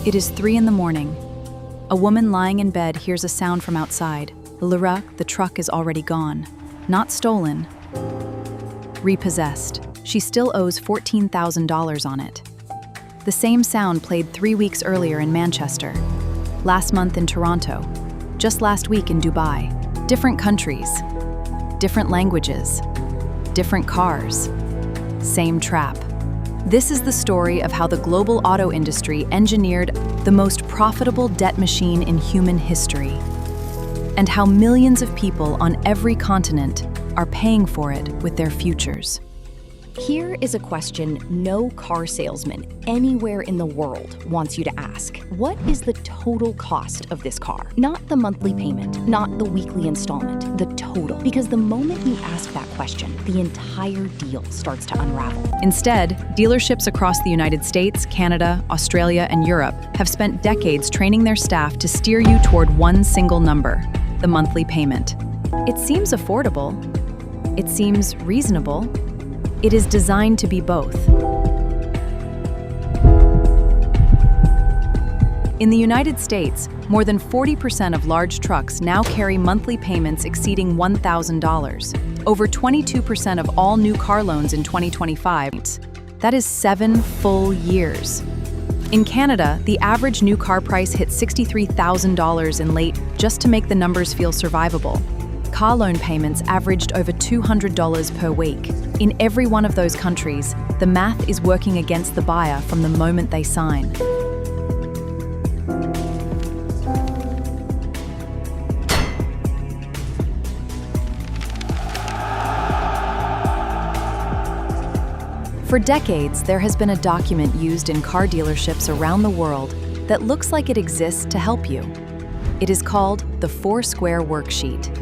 It is 3 in the morning. A woman lying in bed hears a sound from outside. The truck is already gone. Not stolen. Repossessed. She still owes $14,000 on it. The same sound played 3 weeks earlier in Manchester. Last month in Toronto. Just last week in Dubai. Different countries. Different languages. Different cars. Same trap. This is the story of how the global auto industry engineered the most profitable debt machine in human history, and how millions of people on every continent are paying for it with their futures. Here is a question no car salesman anywhere in the world wants you to ask. What is the total cost of this car? Not the monthly payment, not the weekly installment, the total. Because the moment you ask that question, the entire deal starts to unravel. Instead, dealerships across the United States, Canada, Australia, and Europe have spent decades training their staff to steer you toward one single number, the monthly payment. It seems affordable. It seems reasonable. It is designed to be both. In the United States, more than 40% of large trucks now carry monthly payments exceeding $1,000. Over 22% of all new car loans in 2025. That is 7 full years. In Canada, the average new car price hit $63,000 in late just to make the numbers feel survivable. Car loan payments averaged over $200 per week. In every one of those countries, the math is working against the buyer from the moment they sign. For decades, there has been a document used in car dealerships around the world that looks like it exists to help you. It is called the 4-Square Worksheet.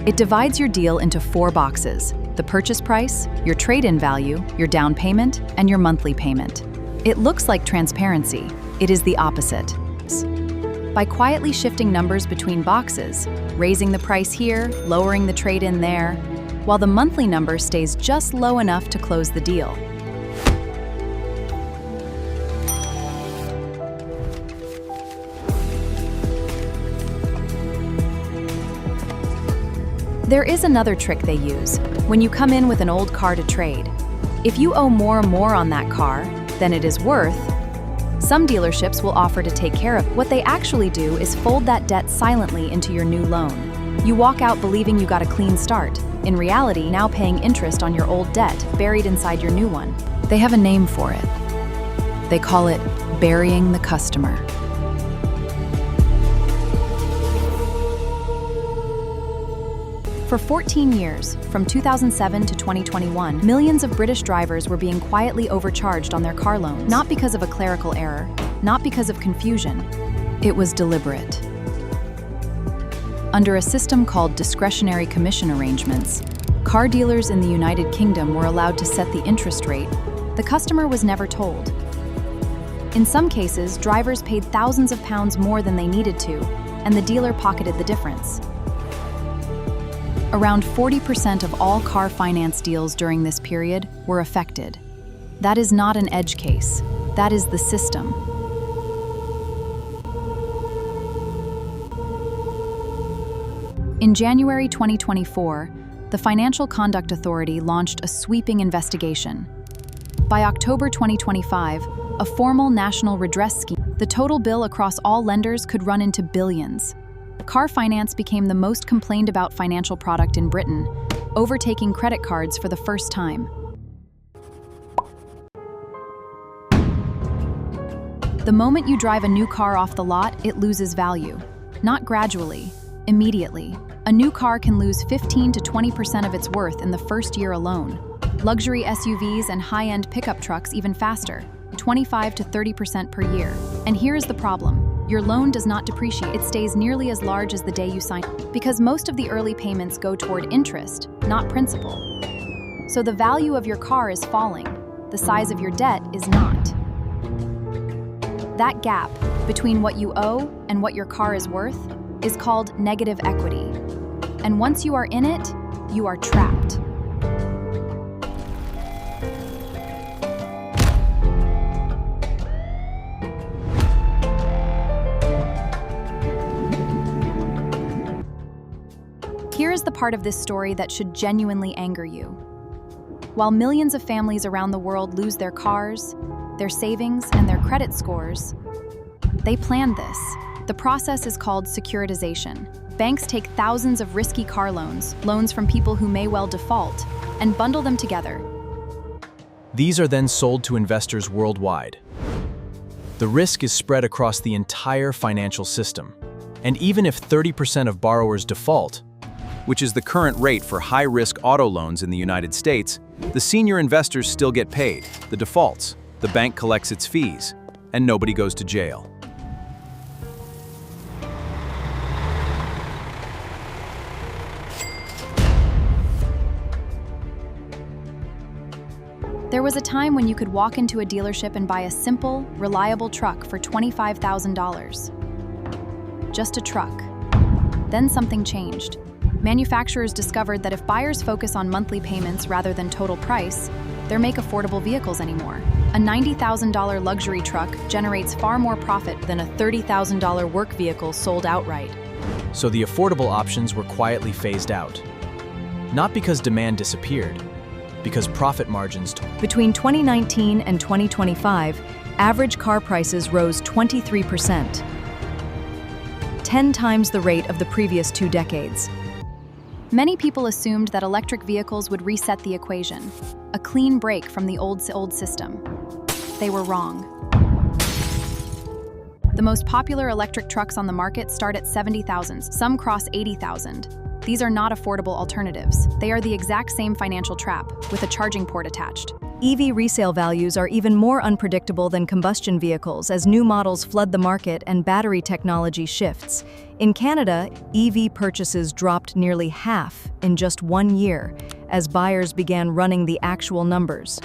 It divides your deal into 4 boxes: the purchase price, your trade-in value, your down payment, and your monthly payment. It looks like transparency. It is the opposite. By quietly shifting numbers between boxes, raising the price here, lowering the trade-in there, while the monthly number stays just low enough to close the deal. There is another trick they use when you come in with an old car to trade. If you owe more on that car than it is worth, some dealerships will offer to take care of it. What they actually do is fold that debt silently into your new loan. You walk out believing you got a clean start. In reality, now paying interest on your old debt buried inside your new one. They have a name for it. They call it burying the customer. For 14 years, from 2007 to 2021, millions of British drivers were being quietly overcharged on their car loans. Not because of a clerical error, not because of confusion. It was deliberate. Under a system called discretionary commission arrangements, car dealers in the United Kingdom were allowed to set the interest rate. The customer was never told. In some cases, drivers paid thousands of pounds more than they needed to, and the dealer pocketed the difference. Around 40% of all car finance deals during this period were affected. That is not an edge case. That is the system. In January 2024, the Financial Conduct Authority launched a sweeping investigation. By October 2025, a formal national redress scheme, the total bill across all lenders could run into billions. Car finance became the most complained about financial product in Britain, overtaking credit cards for the first time. The moment you drive a new car off the lot, it loses value. Not gradually, immediately. A new car can lose 15 to 20% of its worth in the first year alone. Luxury SUVs and high-end pickup trucks even faster, 25 to 30% per year. And here is the problem. Your loan does not depreciate. It stays nearly as large as the day you sign, because most of the early payments go toward interest, not principal. So the value of your car is falling. The size of your debt is not. That gap between what you owe and what your car is worth is called negative equity. And once you are in it, you are trapped. Here is the part of this story that should genuinely anger you. While millions of families around the world lose their cars, their savings, and their credit scores, they planned this. The process is called securitization. Banks take thousands of risky car loans from people who may well default, and bundle them together. These are then sold to investors worldwide. The risk is spread across the entire financial system. And even if 30% of borrowers default, which is the current rate for high-risk auto loans in the United States, the senior investors still get paid. The defaults, the bank collects its fees, and nobody goes to jail. There was a time when you could walk into a dealership and buy a simple, reliable truck for $25,000. Just a truck. Then something changed. Manufacturers discovered that if buyers focus on monthly payments rather than total price, they'll make affordable vehicles anymore. A $90,000 luxury truck generates far more profit than a $30,000 work vehicle sold outright. So the affordable options were quietly phased out. Not because demand disappeared, because profit margins. Between 2019 and 2025, average car prices rose 23%, 10 times the rate of the previous 2 decades. Many people assumed that electric vehicles would reset the equation, a clean break from the old system. They were wrong. The most popular electric trucks on the market start at $70,000, some cross $80,000. These are not affordable alternatives. They are the exact same financial trap, with a charging port attached. EV resale values are even more unpredictable than combustion vehicles as new models flood the market and battery technology shifts. In Canada, EV purchases dropped nearly half in just 1 year as buyers began running the actual numbers.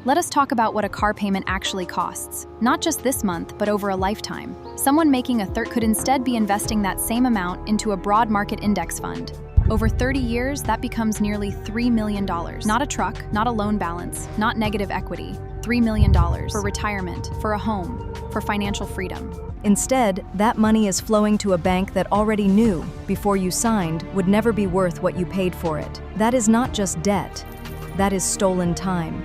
Let us talk about what a car payment actually costs. Not just this month, but over a lifetime. Someone making a could instead be investing that same amount into a broad market index fund. Over 30 years, that becomes nearly $3 million. Not a truck, not a loan balance, not negative equity. $3 million for retirement, for a home, for financial freedom. Instead, that money is flowing to a bank that already knew, before you signed, would never be worth what you paid for it. That is not just debt. That is stolen time.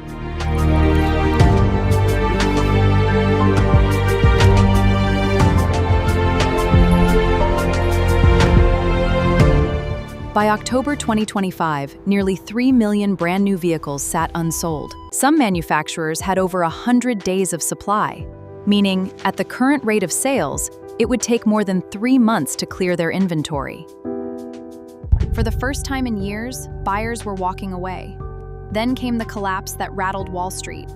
By October 2025, nearly 3 million brand new vehicles sat unsold. Some manufacturers had over 100 days of supply, meaning at the current rate of sales, it would take more than 3 months to clear their inventory. For the first time in years, buyers were walking away. Then came the collapse that rattled Wall Street.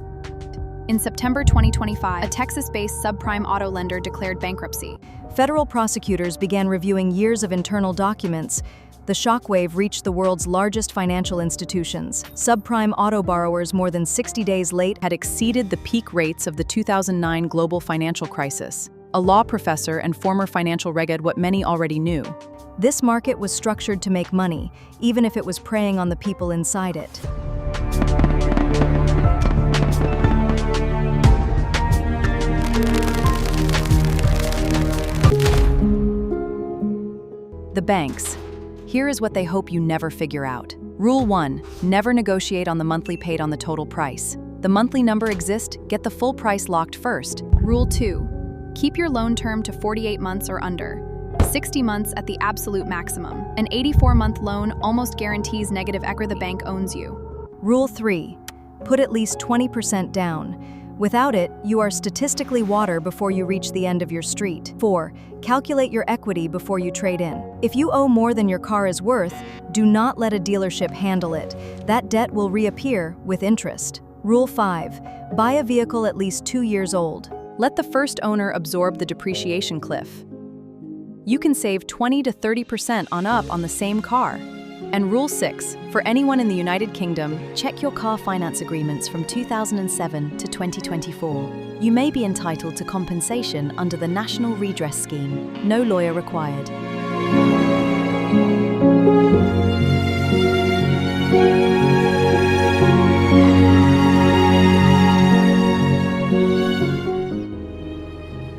In September 2025, a Texas-based subprime auto lender declared bankruptcy. Federal prosecutors began reviewing years of internal documents. The shockwave reached the world's largest financial institutions. Subprime auto borrowers more than 60 days late had exceeded the peak rates of the 2009 global financial crisis. A law professor and former financial regulator what many already knew. This market was structured to make money, even if it was preying on the people inside it. The banks. Here is what they hope you never figure out. Rule 1. Never negotiate on the monthly paid on the total price. The monthly number exists, get the full price locked first. Rule 2. Keep your loan term to 48 months or under. 60 months at the absolute maximum. An 84-month loan almost guarantees negative equity the bank owns you. Rule 3. Put at least 20% down. Without it, you are statistically water before you reach the end of your street. 4. Calculate your equity before you trade in. If you owe more than your car is worth, do not let a dealership handle it. That debt will reappear with interest. Rule 5. Buy a vehicle at least 2 years old. Let the first owner absorb the depreciation cliff. You can save 20 to 30% on the same car. And Rule 6, for anyone in the United Kingdom, check your car finance agreements from 2007 to 2024. You may be entitled to compensation under the National Redress Scheme. No lawyer required.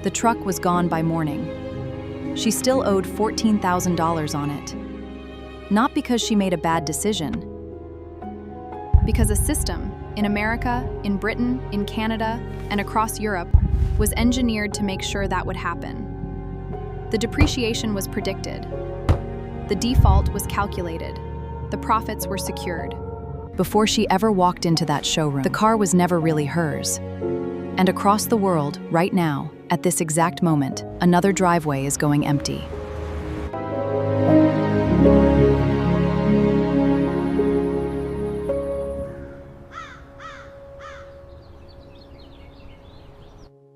The truck was gone by morning. She still owed $14,000 on it. Not because she made a bad decision. Because a system, in America, in Britain, in Canada, and across Europe, was engineered to make sure that would happen. The depreciation was predicted. The default was calculated. The profits were secured. Before she ever walked into that showroom, the car was never really hers. And across the world, right now, at this exact moment, another driveway is going empty.